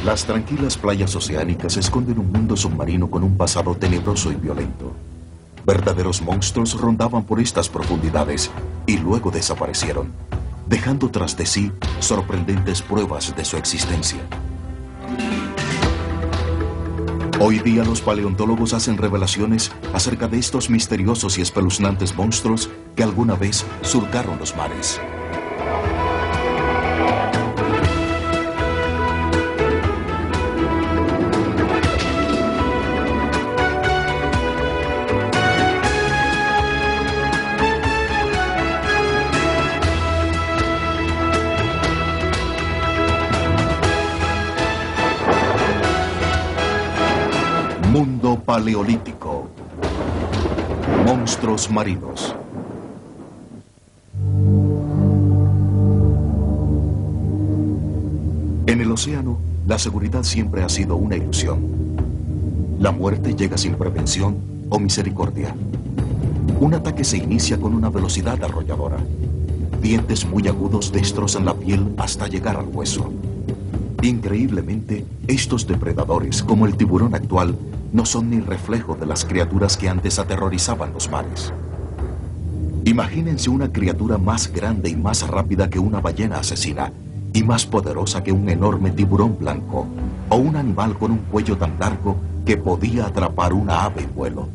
Las tranquilas playas oceánicas esconden un mundo submarino con un pasado tenebroso y violento. Verdaderos monstruos rondaban por estas profundidades y luego desaparecieron, dejando tras de sí sorprendentes pruebas de su existencia. Hoy día los paleontólogos hacen revelaciones acerca de estos misteriosos y espeluznantes monstruos que alguna vez surcaron los mares. Mundo paleolítico. Monstruos marinos. En el océano, la seguridad siempre ha sido una ilusión. La muerte llega sin prevención o misericordia. Un ataque se inicia con una velocidad arrolladora. Dientes muy agudos destrozan la piel hasta llegar al hueso. Increíblemente, estos depredadores, como el tiburón actual, no son ni reflejo de las criaturas que antes aterrorizaban los mares. Imagínense una criatura más grande y más rápida que una ballena asesina, y más poderosa que un enorme tiburón blanco, o un animal con un cuello tan largo que podía atrapar una ave en vuelo.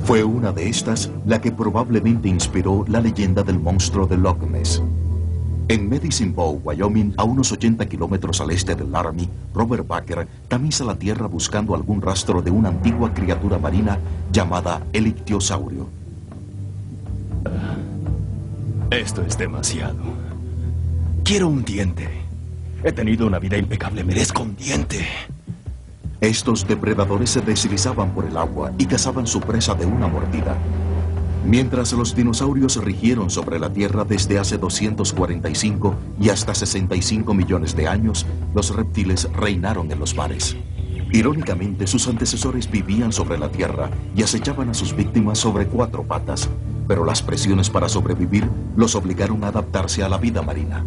Fue una de estas la que probablemente inspiró la leyenda del monstruo de Loch Ness. En Medicine Bow, Wyoming, a unos 80 kilómetros al este del Laramie, Robert Baker tamisa la tierra buscando algún rastro de una antigua criatura marina llamada el ictiosaurio. Esto es demasiado. Quiero un diente. He tenido una vida impecable, merezco un diente. Estos depredadores se deslizaban por el agua y cazaban su presa de una mordida. Mientras los dinosaurios rigieron sobre la Tierra desde hace 245 y hasta 65 millones de años, los reptiles reinaron en los mares. Irónicamente, sus antecesores vivían sobre la Tierra y acechaban a sus víctimas sobre 4 patas, pero las presiones para sobrevivir los obligaron a adaptarse a la vida marina.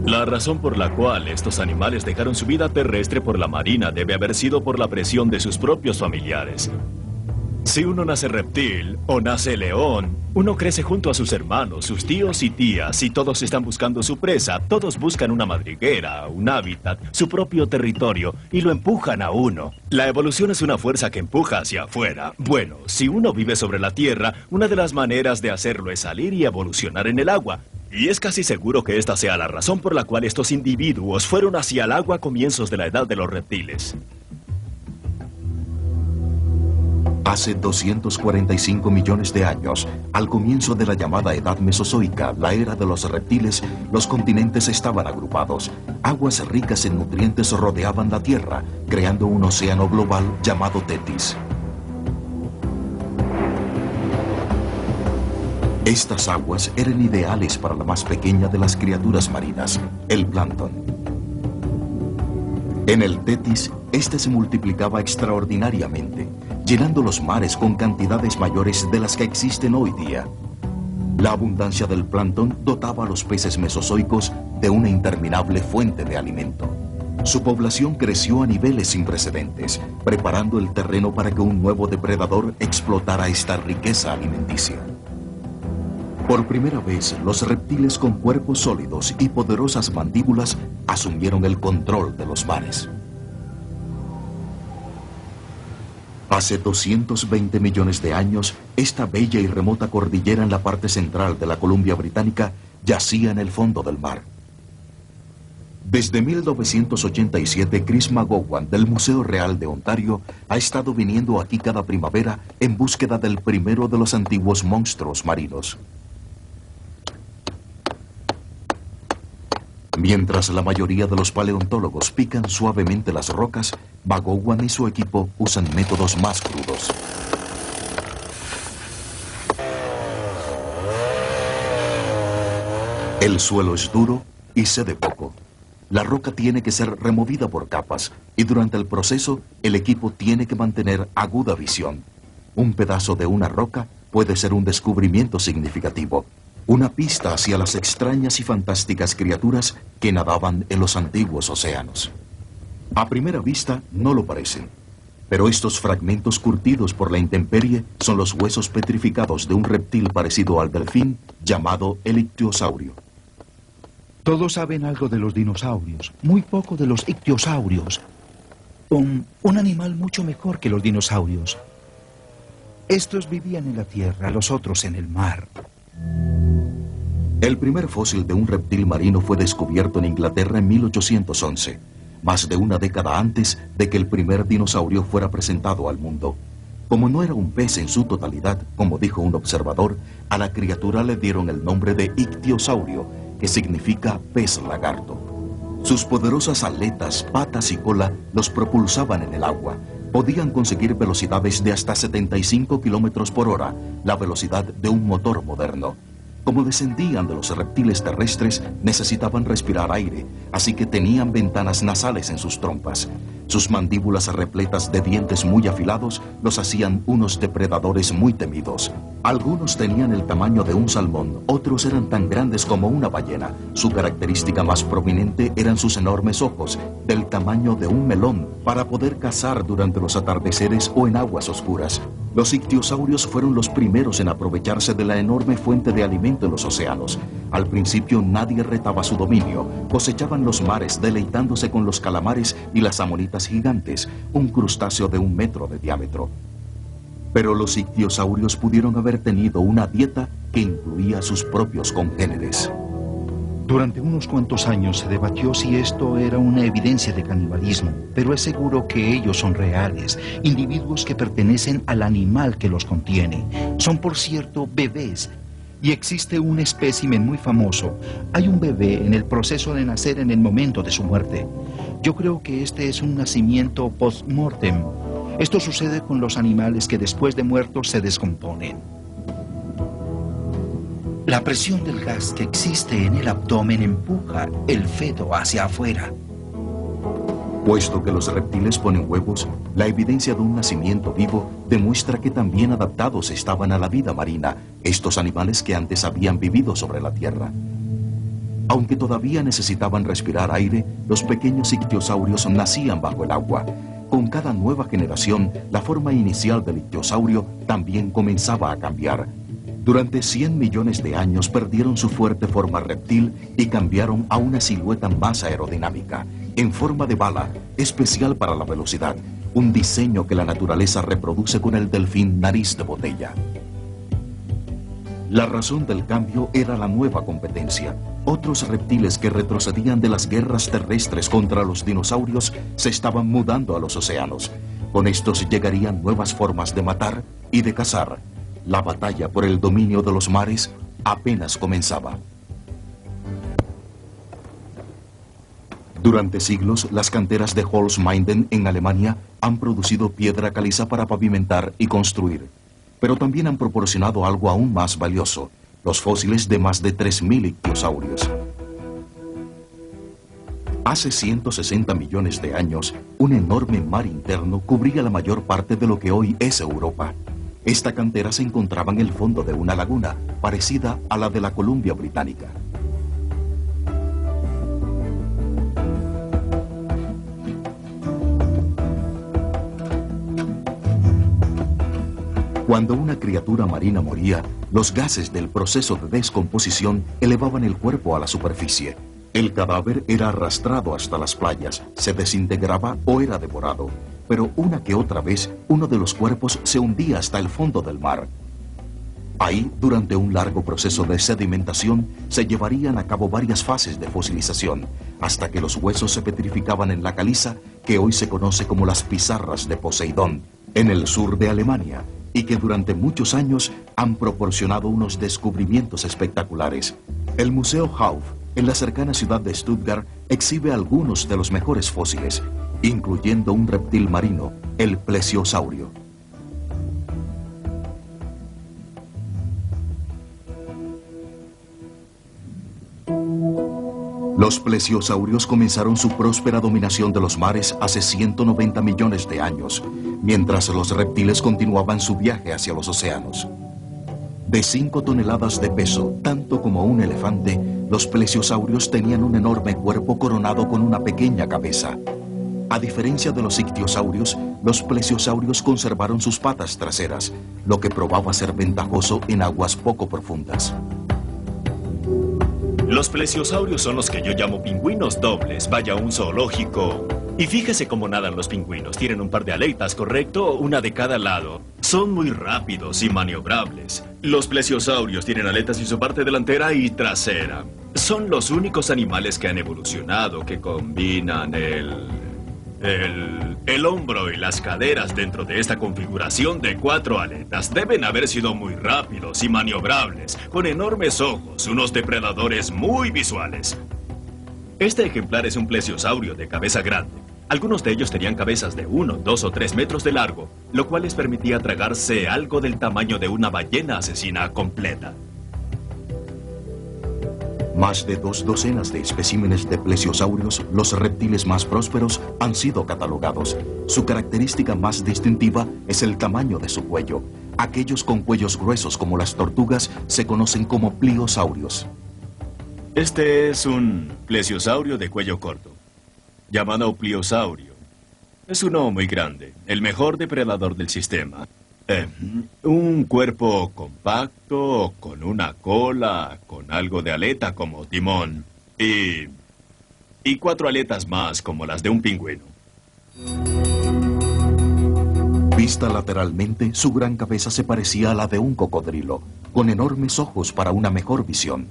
La razón por la cual estos animales dejaron su vida terrestre por la marina debe haber sido por la presión de sus propios familiares. Si uno nace reptil o nace león, uno crece junto a sus hermanos, sus tíos y tías, y todos están buscando su presa. Todos buscan una madriguera, un hábitat, su propio territorio, y lo empujan a uno. La evolución es una fuerza que empuja hacia afuera. Bueno, si uno vive sobre la tierra, una de las maneras de hacerlo es salir y evolucionar en el agua. Y es casi seguro que esta sea la razón por la cual estos individuos fueron hacia el agua a comienzos de la edad de los reptiles. Hace 245 millones de años, al comienzo de la llamada Edad Mesozoica, la era de los reptiles, los continentes estaban agrupados. Aguas ricas en nutrientes rodeaban la Tierra, creando un océano global llamado Tetis. Estas aguas eran ideales para la más pequeña de las criaturas marinas, el plancton. En el Tetis, este se multiplicaba extraordinariamente, llenando los mares con cantidades mayores de las que existen hoy día. La abundancia del plancton dotaba a los peces mesozoicos de una interminable fuente de alimento. Su población creció a niveles sin precedentes, preparando el terreno para que un nuevo depredador explotara esta riqueza alimenticia. Por primera vez, los reptiles con cuerpos sólidos y poderosas mandíbulas asumieron el control de los mares. Hace 220 millones de años, esta bella y remota cordillera en la parte central de la Columbia Británica yacía en el fondo del mar. Desde 1987, Chris McGowan, del Museo Real de Ontario, ha estado viniendo aquí cada primavera en búsqueda del primero de los antiguos monstruos marinos. Mientras la mayoría de los paleontólogos pican suavemente las rocas, McGowan y su equipo usan métodos más crudos. El suelo es duro y cede poco. La roca tiene que ser removida por capas y durante el proceso el equipo tiene que mantener aguda visión. Un pedazo de una roca puede ser un descubrimiento significativo, Una pista hacia las extrañas y fantásticas criaturas que nadaban en los antiguos océanos. A primera vista no lo parecen, pero estos fragmentos curtidos por la intemperie son los huesos petrificados de un reptil parecido al delfín llamado el ictiosaurio. Todos saben algo de los dinosaurios, muy poco de los ictiosaurios. Un animal mucho mejor que los dinosaurios. Estos vivían en la tierra, los otros en el mar. El primer fósil de un reptil marino fue descubierto en Inglaterra en 1811, más de una década antes de que el primer dinosaurio fuera presentado al mundo. Como no era un pez en su totalidad, como dijo un observador, a la criatura le dieron el nombre de ictiosaurio, que significa pez lagarto. Sus poderosas aletas, patas y cola los propulsaban en el agua. Podían conseguir velocidades de hasta 75 kilómetros por hora, la velocidad de un motor moderno. Como descendían de los reptiles terrestres, necesitaban respirar aire, así que tenían ventanas nasales en sus trompas. Sus mandíbulas repletas de dientes muy afilados los hacían unos depredadores muy temidos. Algunos tenían el tamaño de un salmón, otros eran tan grandes como una ballena. Su característica más prominente eran sus enormes ojos, del tamaño de un melón, para poder cazar durante los atardeceres o en aguas oscuras. Los ictiosaurios fueron los primeros en aprovecharse de la enorme fuente de alimento en los océanos. Al principio nadie retaba su dominio, cosechaban los mares deleitándose con los calamares y las amonitas gigantes, un crustáceo de 1 metro de diámetro. Pero los ictiosaurios pudieron haber tenido una dieta que incluía a sus propios congéneres. Durante unos cuantos años se debatió si esto era una evidencia de canibalismo, pero es seguro que ellos son reales, individuos que pertenecen al animal que los contiene. Son, por cierto, bebés. Y existe un espécimen muy famoso. Hay un bebé en el proceso de nacer en el momento de su muerte. Yo creo que este es un nacimiento post-mortem. Esto sucede con los animales que después de muertos se descomponen. La presión del gas que existe en el abdomen empuja el feto hacia afuera. Puesto que los reptiles ponen huevos, la evidencia de un nacimiento vivo demuestra que también adaptados estaban a la vida marina, estos animales que antes habían vivido sobre la tierra. Aunque todavía necesitaban respirar aire, los pequeños ictiosaurios nacían bajo el agua. Con cada nueva generación, la forma inicial del ictiosaurio también comenzaba a cambiar. Durante 100 millones de años perdieron su fuerte forma reptil y cambiaron a una silueta más aerodinámica, en forma de bala, especial para la velocidad, un diseño que la naturaleza reproduce con el delfín nariz de botella. La razón del cambio era la nueva competencia. Otros reptiles que retrocedían de las guerras terrestres contra los dinosaurios se estaban mudando a los océanos. Con estos llegarían nuevas formas de matar y de cazar. La batalla por el dominio de los mares apenas comenzaba. Durante siglos, las canteras de Holzminden en Alemania han producido piedra caliza para pavimentar y construir. Pero también han proporcionado algo aún más valioso, los fósiles de más de 3.000 ictiosaurios. Hace 160 millones de años, un enorme mar interno cubría la mayor parte de lo que hoy es Europa. Esta cantera se encontraba en el fondo de una laguna, parecida a la de la Columbia Británica. Cuando una criatura marina moría, los gases del proceso de descomposición elevaban el cuerpo a la superficie. El cadáver era arrastrado hasta las playas, se desintegraba o era devorado. Pero una que otra vez, uno de los cuerpos se hundía hasta el fondo del mar. Ahí, durante un largo proceso de sedimentación, se llevarían a cabo varias fases de fosilización, hasta que los huesos se petrificaban en la caliza, que hoy se conoce como las pizarras de Poseidón, en el sur de Alemania, y que durante muchos años han proporcionado unos descubrimientos espectaculares. El Museo Hauff, en la cercana ciudad de Stuttgart, exhibe algunos de los mejores fósiles, incluyendo un reptil marino, el plesiosaurio. Los plesiosaurios comenzaron su próspera dominación de los mares hace 190 millones de años, mientras los reptiles continuaban su viaje hacia los océanos. De 5 toneladas de peso, tanto como un elefante, los plesiosaurios tenían un enorme cuerpo coronado con una pequeña cabeza. A diferencia de los ictiosaurios, los plesiosaurios conservaron sus patas traseras, lo que probaba ser ventajoso en aguas poco profundas. Los plesiosaurios son los que yo llamo pingüinos dobles. Vaya a un zoológico y fíjese cómo nadan los pingüinos. Tienen un par de aletas, ¿correcto? Una de cada lado. Son muy rápidos y maniobrables. Los plesiosaurios tienen aletas en su parte delantera y trasera. Son los únicos animales que han evolucionado que combinan el hombro y las caderas dentro de esta configuración de 4 aletas. Deben haber sido muy rápidos y maniobrables, con enormes ojos, unos depredadores muy visuales. Este ejemplar es un plesiosaurio de cabeza grande. Algunos de ellos tenían cabezas de 1, 2 o 3 metros de largo, lo cual les permitía tragarse algo del tamaño de una ballena asesina completa. Más de 2 docenas de especímenes de plesiosaurios, los reptiles más prósperos, han sido catalogados. Su característica más distintiva es el tamaño de su cuello. Aquellos con cuellos gruesos como las tortugas se conocen como pliosaurios. Este es un plesiosaurio de cuello corto, llamado pliosaurio. Es uno muy grande, el mejor depredador del sistema. Un cuerpo compacto, con una cola, con algo de aleta como timón y 4 aletas más como las de un pingüino. Vista lateralmente, su gran cabeza se parecía a la de un cocodrilo, con enormes ojos para una mejor visión.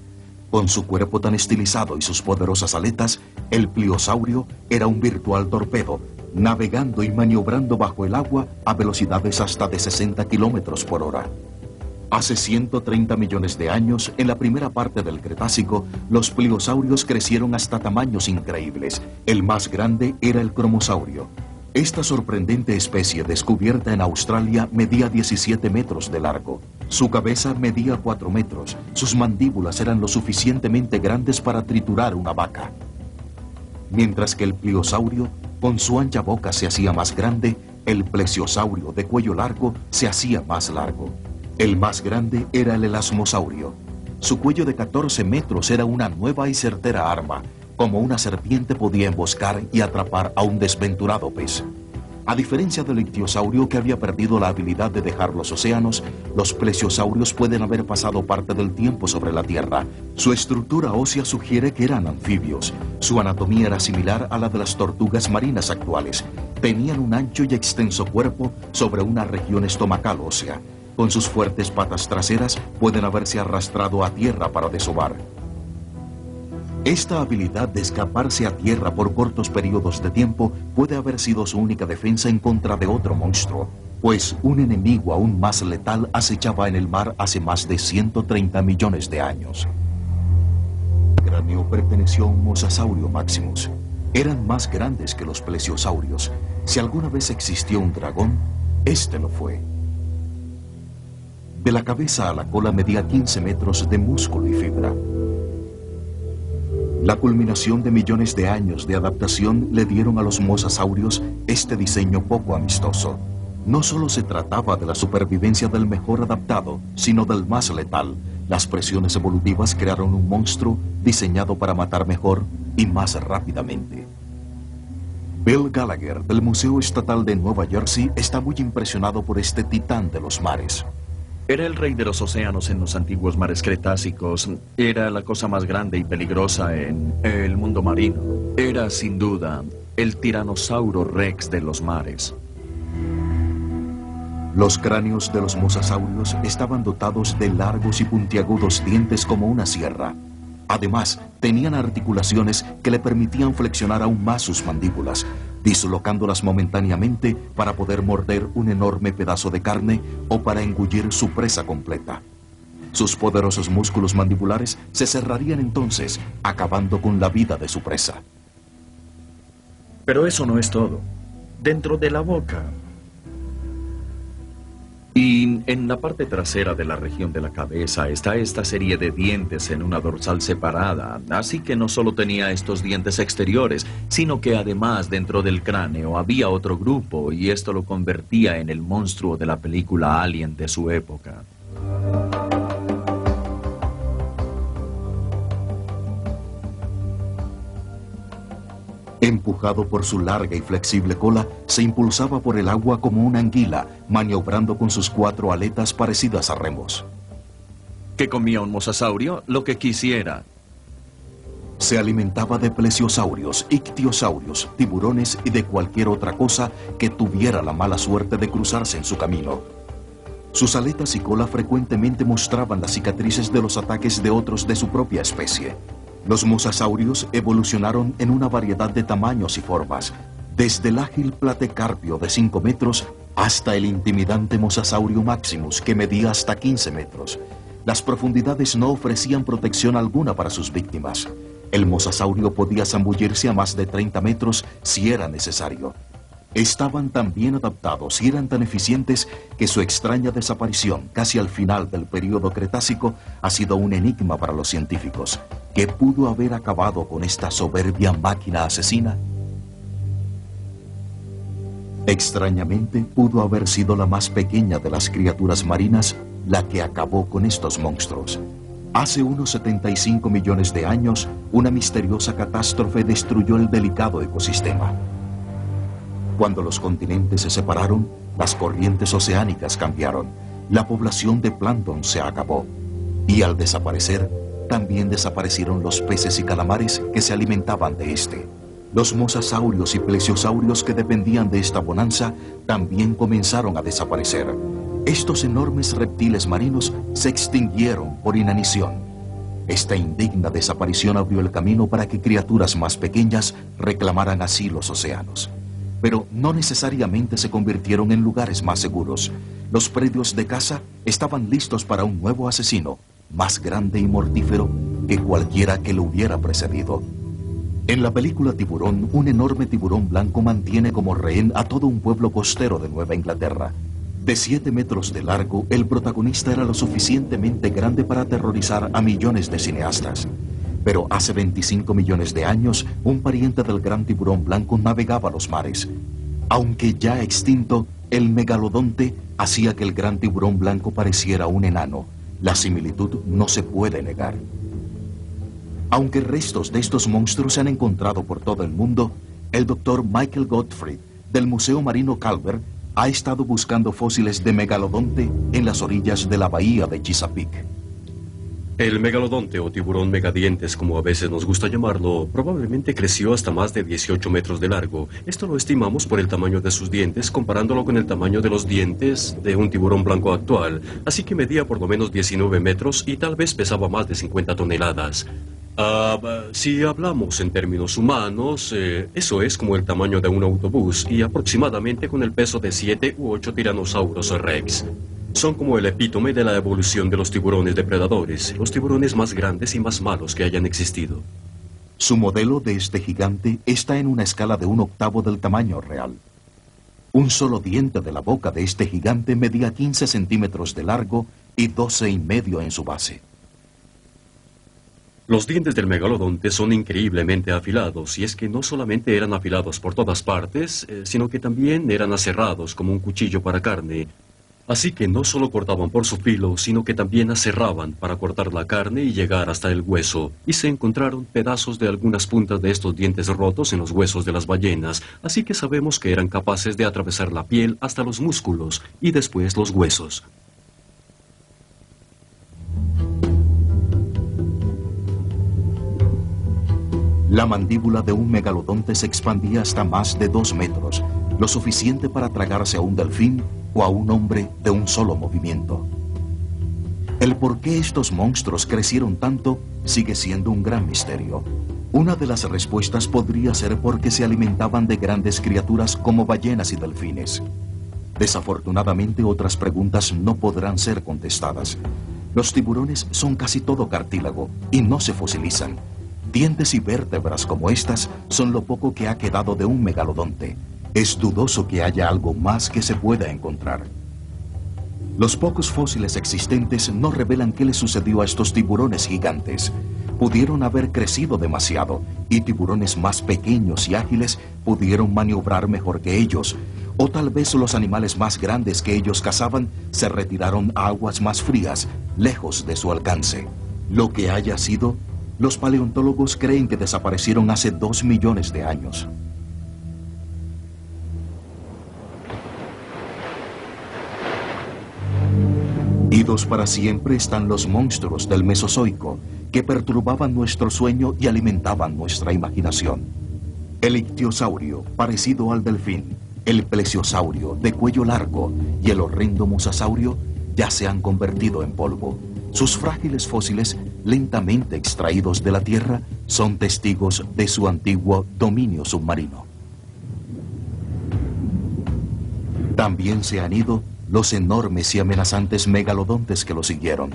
Con su cuerpo tan estilizado y sus poderosas aletas, el pliosaurio era un virtual torpedo, navegando y maniobrando bajo el agua a velocidades hasta de 60 kilómetros por hora. Hace 130 millones de años, en la primera parte del Cretácico, los pliosaurios crecieron hasta tamaños increíbles. El más grande era el cromosaurio. Esta sorprendente especie descubierta en Australia medía 17 metros de largo. Su cabeza medía 4 metros. Sus mandíbulas eran lo suficientemente grandes para triturar una vaca. Mientras que el pliosaurio, con su ancha boca, se hacía más grande, el plesiosaurio de cuello largo se hacía más largo. El más grande era el elasmosaurio. Su cuello de 14 metros era una nueva y certera arma. Como una serpiente podía emboscar y atrapar a un desventurado pez. A diferencia del ictiosaurio, que había perdido la habilidad de dejar los océanos, los plesiosaurios pueden haber pasado parte del tiempo sobre la Tierra. Su estructura ósea sugiere que eran anfibios. Su anatomía era similar a la de las tortugas marinas actuales. Tenían un ancho y extenso cuerpo sobre una región estomacal ósea. Con sus fuertes patas traseras pueden haberse arrastrado a tierra para desovar. Esta habilidad de escaparse a tierra por cortos periodos de tiempo puede haber sido su única defensa en contra de otro monstruo, pues un enemigo aún más letal acechaba en el mar hace más de 130 millones de años. El cráneo perteneció a un Mosasaurio Maximus. Eran más grandes que los plesiosaurios. Si alguna vez existió un dragón, este lo fue. De la cabeza a la cola medía 15 metros de músculo y fibra. La culminación de millones de años de adaptación le dieron a los mosasaurios este diseño poco amistoso. No solo se trataba de la supervivencia del mejor adaptado, sino del más letal. Las presiones evolutivas crearon un monstruo diseñado para matar mejor y más rápidamente. Bill Gallagher, del Museo Estatal de Nueva Jersey, está muy impresionado por este titán de los mares. Era el rey de los océanos en los antiguos mares cretácicos. Era la cosa más grande y peligrosa en el mundo marino. Era, sin duda, el tiranosaurio rex de los mares. Los cráneos de los mosasaurios estaban dotados de largos y puntiagudos dientes como una sierra. Además, tenían articulaciones que le permitían flexionar aún más sus mandíbulas, dislocándolas momentáneamente para poder morder un enorme pedazo de carne o para engullir su presa completa. Sus poderosos músculos mandibulares se cerrarían entonces, acabando con la vida de su presa. Pero eso no es todo. Dentro de la boca y en la parte trasera de la región de la cabeza está esta serie de dientes en una dorsal separada, así que no solo tenía estos dientes exteriores, sino que además dentro del cráneo había otro grupo, y esto lo convertía en el monstruo de la película Alien de su época. Empujado por su larga y flexible cola, se impulsaba por el agua como una anguila, maniobrando con sus 4 aletas parecidas a remos. ¿Qué comía un mosasaurio? Lo que quisiera. Se alimentaba de plesiosaurios, ictiosaurios, tiburones y de cualquier otra cosa que tuviera la mala suerte de cruzarse en su camino. Sus aletas y cola frecuentemente mostraban las cicatrices de los ataques de otros de su propia especie. Los mosasaurios evolucionaron en una variedad de tamaños y formas, desde el ágil platecarpio de 5 metros hasta el intimidante Mosasaurio maximus, que medía hasta 15 metros. Las profundidades no ofrecían protección alguna para sus víctimas. El mosasaurio podía zambullirse a más de 30 metros si era necesario. Estaban tan bien adaptados y eran tan eficientes que su extraña desaparición, casi al final del período Cretácico, ha sido un enigma para los científicos. ¿Qué pudo haber acabado con esta soberbia máquina asesina? Extrañamente, pudo haber sido la más pequeña de las criaturas marinas la que acabó con estos monstruos. Hace unos 75 millones de años, una misteriosa catástrofe destruyó el delicado ecosistema. Cuando los continentes se separaron, las corrientes oceánicas cambiaron, la población de plancton se acabó, y al desaparecer, también desaparecieron los peces y calamares que se alimentaban de este. Los mosasaurios y plesiosaurios que dependían de esta bonanza también comenzaron a desaparecer. Estos enormes reptiles marinos se extinguieron por inanición. Esta indigna desaparición abrió el camino para que criaturas más pequeñas reclamaran así los océanos. Pero no necesariamente se convirtieron en lugares más seguros. Los predios de caza estaban listos para un nuevo asesino, más grande y mortífero que cualquiera que lo hubiera precedido. En la película Tiburón, un enorme tiburón blanco mantiene como rehén a todo un pueblo costero de Nueva Inglaterra. De 7 metros de largo, el protagonista era lo suficientemente grande para aterrorizar a millones de cineastas. Pero hace 25 millones de años, un pariente del gran tiburón blanco navegaba los mares. Aunque ya extinto, el megalodonte hacía que el gran tiburón blanco pareciera un enano. La similitud no se puede negar. Aunque restos de estos monstruos se han encontrado por todo el mundo, el doctor Michael Gottfried, del Museo Marino Calvert, ha estado buscando fósiles de megalodonte en las orillas de la bahía de Chesapeake. El megalodonte o tiburón megadientes, como a veces nos gusta llamarlo, probablemente creció hasta más de 18 metros de largo. Esto lo estimamos por el tamaño de sus dientes, comparándolo con el tamaño de los dientes de un tiburón blanco actual. Así que medía por lo menos 19 metros y tal vez pesaba más de 50 toneladas. Si hablamos en términos humanos, eso es como el tamaño de un autobús y aproximadamente con el peso de 7 u 8 tiranosaurus rex. Son como el epítome de la evolución de los tiburones depredadores, los tiburones más grandes y más malos que hayan existido. Su modelo de este gigante está en una escala de 1/8 del tamaño real. Un solo diente de la boca de este gigante medía 15 centímetros de largo y 12,5 en su base. Los dientes del megalodonte son increíblemente afilados, y es que no solamente eran afilados por todas partes, sino que también eran aserrados como un cuchillo para carne. Así que no solo cortaban por su filo, sino que también aserraban para cortar la carne y llegar hasta el hueso. Y se encontraron pedazos de algunas puntas de estos dientes rotos en los huesos de las ballenas, así que sabemos que eran capaces de atravesar la piel hasta los músculos y después los huesos. La mandíbula de un megalodonte se expandía hasta más de 2 metros, lo suficiente para tragarse a un delfín o a un hombre de un solo movimiento. El por qué estos monstruos crecieron tanto sigue siendo un gran misterio. Una de las respuestas podría ser porque se alimentaban de grandes criaturas como ballenas y delfines. Desafortunadamente, otras preguntas no podrán ser contestadas. Los tiburones son casi todo cartílago y no se fosilizan. Dientes y vértebras como estas son lo poco que ha quedado de un megalodonte. Es dudoso que haya algo más que se pueda encontrar. Los pocos fósiles existentes no revelan qué le sucedió a estos tiburones gigantes. Pudieron haber crecido demasiado y tiburones más pequeños y ágiles pudieron maniobrar mejor que ellos. O tal vez los animales más grandes que ellos cazaban se retiraron a aguas más frías, lejos de su alcance. Lo que haya sido, los paleontólogos creen que desaparecieron hace 2 millones de años. Idos para siempre están los monstruos del Mesozoico, que perturbaban nuestro sueño y alimentaban nuestra imaginación. El ictiosaurio, parecido al delfín, el plesiosaurio, de cuello largo, y el horrendo musasaurio, ya se han convertido en polvo. Sus frágiles fósiles, lentamente extraídos de la tierra, son testigos de su antiguo dominio submarino. También se han ido los enormes y amenazantes megalodontes que lo siguieron,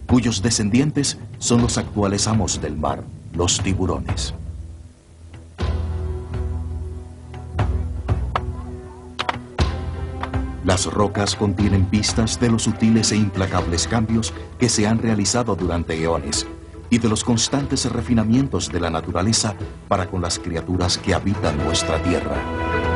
cuyos descendientes son los actuales amos del mar, los tiburones. Las rocas contienen pistas de los sutiles e implacables cambios que se han realizado durante eones y de los constantes refinamientos de la naturaleza para con las criaturas que habitan nuestra tierra.